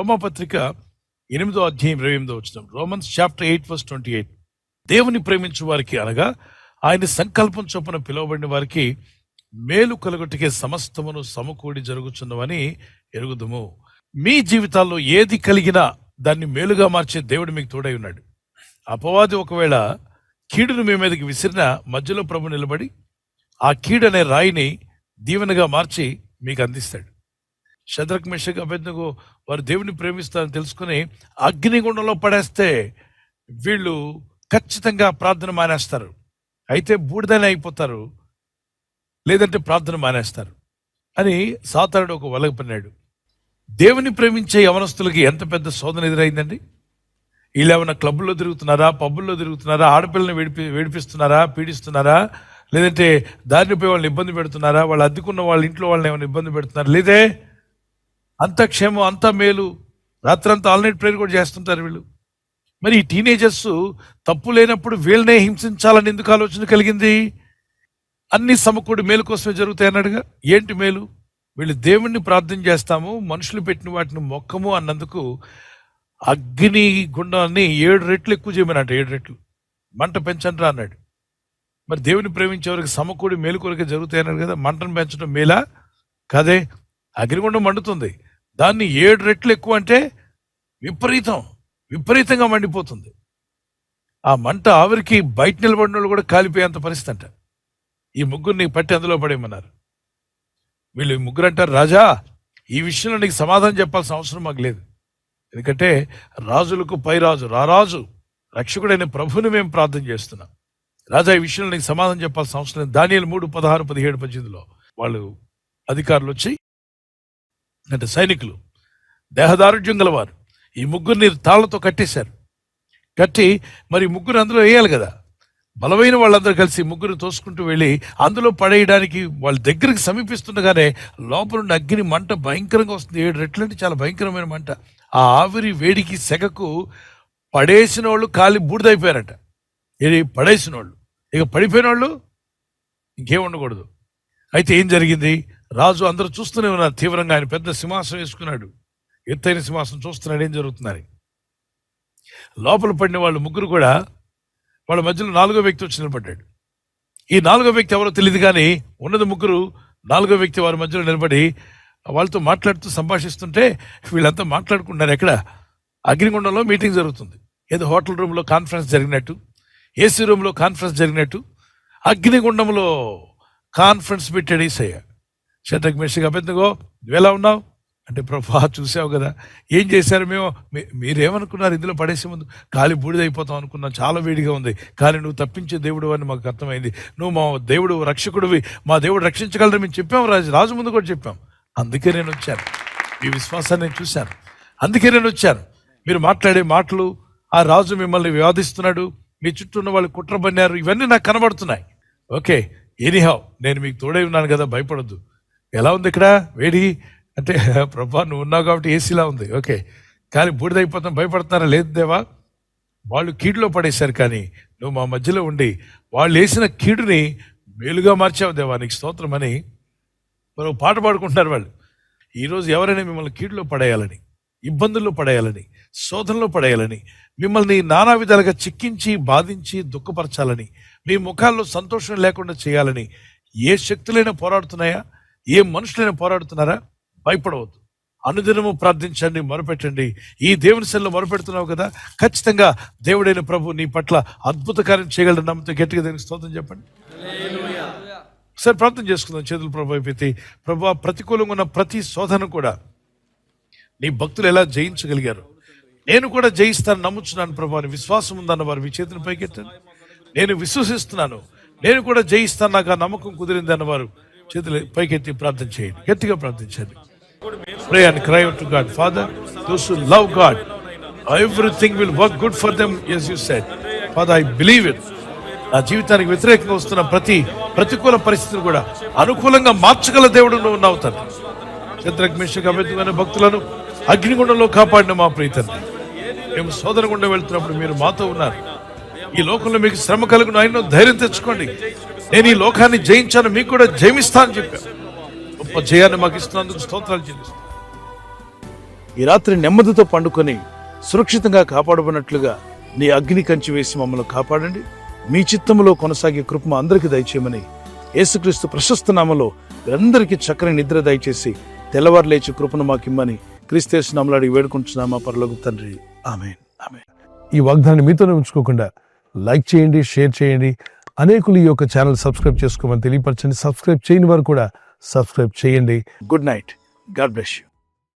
రోమాపత్రిక 8వ అధ్యాయం 28వ వచనం. Romans chapter 8:28. దేవుని ప్రేమించు వారికి అనగా ఆయన సంకల్పం చొప్పున పిలువబడిన వారికి మేలు కలుగుటకే సమస్తమును సమకూడి జరుగుచున్నవని ఎరుగుదుము. మీ జీవితాల్లో ఏది కలిగినా దాన్ని మేలుగా మార్చే దేవుడు మీకు తోడై ఉన్నాడు. అపవాది ఒకవేళ కీడును మీ మీదకి విసిరిన మధ్యలో ప్రభు నిలబడి ఆ కీడు అనే రాయిని దీవెనగా మార్చి మీకు అందిస్తాడు. షద్రక్ మెషక్ అబేద్నెగో వారు దేవుని ప్రేమిస్తారని తెలుసుకుని అగ్నిగుండంలో పడేస్తే వీళ్ళు ఖచ్చితంగా ప్రార్థన మానేస్తారు. అయితే బూడిదనే అయిపోతారు, లేదంటే ప్రార్థన మానేస్తారు అని సాతానుడు ఒక వలగ పన్నాడు. దేవుని ప్రేమించే యవనస్తులకి ఎంత పెద్ద శోధన ఎదురైందండి. వీళ్ళు ఏమైనా క్లబ్బుల్లో తిరుగుతున్నారా, పబ్బుల్లో తిరుగుతున్నారా, ఆడపిల్లని వేడిపిస్తున్నారా, పీడిస్తున్నారా, లేదంటే దారిని పోయి వాళ్ళని ఇబ్బంది పెడుతున్నారా, వాళ్ళు అద్దెకున్న వాళ్ళ ఇంట్లో వాళ్ళని ఏమైనా ఇబ్బంది పెడుతున్నారా? లేదే, అంత క్షేమం, అంత మేలు, రాత్రంతా ఆల్ నైట్ ప్రేయర్ కూడా చేస్తుంటారు వీళ్ళు. మరి ఈ టీనేజర్స్ తప్పు లేనప్పుడు వీళ్ళనే హింసించాలని ఎందుకు ఆలోచన కలిగింది? అన్ని సమకూడి మేలు కోసమే జరుగుతాయి అన్నాడుగా. ఏంటి మేలు? వీళ్ళు దేవుణ్ణి ప్రార్థన చేస్తాము, మనుషులు పెట్టిన వాటిని మొక్కము అన్నందుకు అగ్ని గుండాన్ని 7 రెట్లు ఎక్కువ చేయమన్నట్టు. 7 రెట్లు మంట పెంచండి అన్నాడు. మరి దేవుని ప్రేమించేవారికి సమకూడి మేలు కొరకే జరుగుతాయి అన్నాడు కదా. మంటను పెంచడం మేలా కాదే. అగ్నిగుండం మండుతుంది, దాన్ని 7 రెట్లు ఎక్కువ అంటే విపరీతంగా మండిపోతుంది. ఆ మంట ఆవిరికి బయట నిలబడిన వాళ్ళు కూడా కాలిపోయేంత పరిస్థితి అంట. ఈ ముగ్గురిని పట్టి అందులో పడేయమన్నారు. వీళ్ళు ముగ్గురు అంటారు, రాజా ఈ విషయంలో నీకు సమాధానం చెప్పాల్సిన అవసరం మాకు లేదు, ఎందుకంటే రాజులకు పై రాజు, రారాజు రక్షకుడైన ప్రభుని మేము ప్రార్థన చేస్తున్నాం. రాజా ఈ విషయంలో నీకు సమాధానం చెప్పాల్సిన అవసరం లేదు. దానియేలు 3:16, 17, 18లో వాళ్ళు అధికారులు వచ్చి, అంటే సైనికులు, దేహదారుఢ్యం గలవారు ఈ ముగ్గురిని తాళ్లతో కట్టేశారు. కట్టి మరి ముగ్గురు అందులో వేయాలి కదా. బలమైన వాళ్ళందరూ కలిసి ముగ్గురు తోసుకుంటూ వెళ్ళి అందులో పడేయడానికి వాళ్ళ దగ్గరికి సమీపిస్తుండగానే లోపల నుండి అగ్ని మంట భయంకరంగా వస్తుంది. 7 రెట్లు అంటే చాలా భయంకరమైన మంట. ఆ ఆవిరి వేడికి సెగకు పడేసిన వాళ్ళు కాలి బూడిదైపోయారట. ఇది పడేసిన వాళ్ళు. ఇక పడిపోయిన వాళ్ళు ఇంకేం ఉండకూడదు. అయితే ఏం జరిగింది? రాజు అందరూ చూస్తూనే ఉన్నారు తీవ్రంగా. ఆయన పెద్ద సింహాసనం వేసుకున్నాడు, ఎత్తైన సింహాసనం, చూస్తున్నాడు ఏం జరుగుతుందని. లోపల పడిన వాళ్ళు ముగ్గురు కూడా వాళ్ళ మధ్యలో 4వ వ్యక్తి వచ్చి నిలబడ్డాడు. ఈ 4వ వ్యక్తి ఎవరో తెలియదు, కానీ ఉన్నది ముగ్గురు. 4వ వ్యక్తి వారి మధ్యలో నిలబడి వాళ్ళతో మాట్లాడుతూ సంభాషిస్తుంటే వీళ్ళంతా మాట్లాడుకుంటున్నారు. ఎక్కడ? అగ్నిగుండంలో మీటింగ్ జరుగుతుంది. ఏదో హోటల్ రూమ్లో కాన్ఫరెన్స్ జరిగినట్టు, ఏసీ రూమ్లో కాన్ఫరెన్స్ జరిగినట్టు అగ్నిగుండంలో కాన్ఫరెన్స్ పెట్టాడు యేసయ్య. షద్రక్ మెషక్ అబేద్నెగో నువ్వు ఎలా ఉన్నావు అంటే, ప్రభా చూసావు కదా ఏం చేశారు, మేము మీరేమనుకున్నారు, ఇందులో పడేసే ముందు కాలి బూడిదైపోతాం అనుకున్నాం, చాలా వేడిగా ఉంది, కానీ నువ్వు తప్పించే దేవుడు అని మాకు అర్థమైంది. నువ్వు మా దేవుడు, రక్షకుడివి, మా దేవుడు రక్షించగలరు మేము చెప్పాం, రాజు ముందు కూడా చెప్పాం. అందుకే నేను వచ్చాను, మీ విశ్వాసాన్ని నేను చూశాను, అందుకే నేను వచ్చాను. మీరు మాట్లాడే మాటలు, ఆ రాజు మిమ్మల్ని వివాదిస్తున్నాడు, మీ చుట్టూ ఉన్న వాళ్ళు కుట్ర పన్నారు, ఇవన్నీ నాకు కనబడుతున్నాయి. ఓకే, ఎనీహౌ నేను మీకు తోడై ఉన్నాను కదా, భయపడొద్దు. ఎలా ఉంది ఇక్కడ వేడి అంటే, ప్రభా నువ్వు ఉన్నావు కాబట్టి ఏసీలా ఉంది. ఓకే, కానీ బూడిదైపోతాం భయపడుతున్నారా? లేదు దేవా, వాళ్ళు కీడులో పడేశారు, కానీ నువ్వు మా మధ్యలో ఉండి వాళ్ళు వేసిన కీడుని మేలుగా మార్చావు దేవా, నీకు స్తోత్రం అని మరో పాట పాడుకుంటున్నారు వాళ్ళు. ఈరోజు ఎవరైనా మిమ్మల్ని కీడులో పడేయాలని, ఇబ్బందుల్లో పడేయాలని, శోధనలో పడేయాలని, మిమ్మల్ని నానా విధాలుగా చిక్కించి, బాధించి, దుఃఖపరచాలని, మీ ముఖాల్లో సంతోషం లేకుండా చేయాలని ఏ శక్తులైనా పోరాడుతున్నాయా, ఏ మనుషులైనా పోరాడుతున్నారా? భయపడవద్దు. అనుదినము ప్రార్థించండి, మొరపెట్టండి. ఈ దేవుని సెల్లో మొరపెడుతున్నావు కదా, ఖచ్చితంగా దేవుడైన ప్రభు నీ పట్ల అద్భుత కార్యం చేయగలరు. నమ్మతో గట్టిగా దేవునికి స్తోత్రం చెప్పండి. సరే ప్రార్థన చేసుకుందాం. చేతులు ప్రభు అయిపోతే, ప్రభు ప్రతికూలంగా ఉన్న ప్రతి శోధన కూడా నీ భక్తులు ఎలా జయించగలిగారు, నేను కూడా జయిస్తాను నమ్ముచున్నాను ప్రభు అని విశ్వాసం ఉందన్న వారు మీ చేతులు పైకెత్తండి. నేను విశ్వసిస్తున్నాను, నేను కూడా జయిస్తాను, నాకు ఆ నమ్మకం కుదిరింది అన్నవారు చేతులు పైకెత్తి ప్రార్థన చేయండి, గట్టిగా ప్రార్థించండి. Pray and cry out to God. Father, those who love God, everything will work good for them, as you said. Father, I believe it. నా జీవితానికి వ్యతిరేకంగా వస్తున్న ప్రతికూల పరిస్థితులు కూడా అనుకూలంగా మార్చగల దేవుడు నువ్వు ఉన్నావు తండ్రి. షద్రక్ మెషక్ అబేద్నెగో భక్తులను అగ్నిగుండంలో కాపాడిన మా ప్రియ తండ్రి, మేము శోధన గుండా వెళ్తున్నప్పుడు మీరు మాతో ఉన్నారు. ఈ లోకంలో మీకు శ్రమ కలుగును, ఆయన ధైర్యం తెచ్చుకోండి, నేను ఈ లోకాన్ని జయించాను, మీకు కూడా జయమిస్తా అని చెప్పాను. గొప్ప జయాన్ని మాకు ఇస్తున్నందుకు స్తోత్రాలు చెల్లిస్తాను. ఈ రాత్రి నెమ్మదితో పండుకొని సురక్షితంగా కాపాడబడినట్లుగా నీ అగ్ని కంచి వేసి మమ్మల్ని కాపాడండి. మీ చిత్తములో కొనసాగే కృప మా అందరికీ దయచేయమని యేసుక్రీస్తు ప్రశస్త నామములో అందరికీ చక్కని నిద్ర దయచేసి తెల్లవారు లేచి కృపను మాకిమ్మని క్రీస్తు నామములో అడిగి వేడుకుంటున్నామా పరలోక తండ్రి. ఆమేన్. ఆమేన్. ఈ వాగ్దానాన్ని మీతోనే ఉంచుకోకుండా లైక్ చేయండి, షేర్ చేయండి. అనేకులు ఈ యొక్క ఛానల్ సబ్స్క్రైబ్ చేసుకోమని తెలియపరచండి. సబ్స్క్రైబ్ చేయని వారు కూడా సబ్స్క్రైబ్ చేయండి. Good night. God bless you.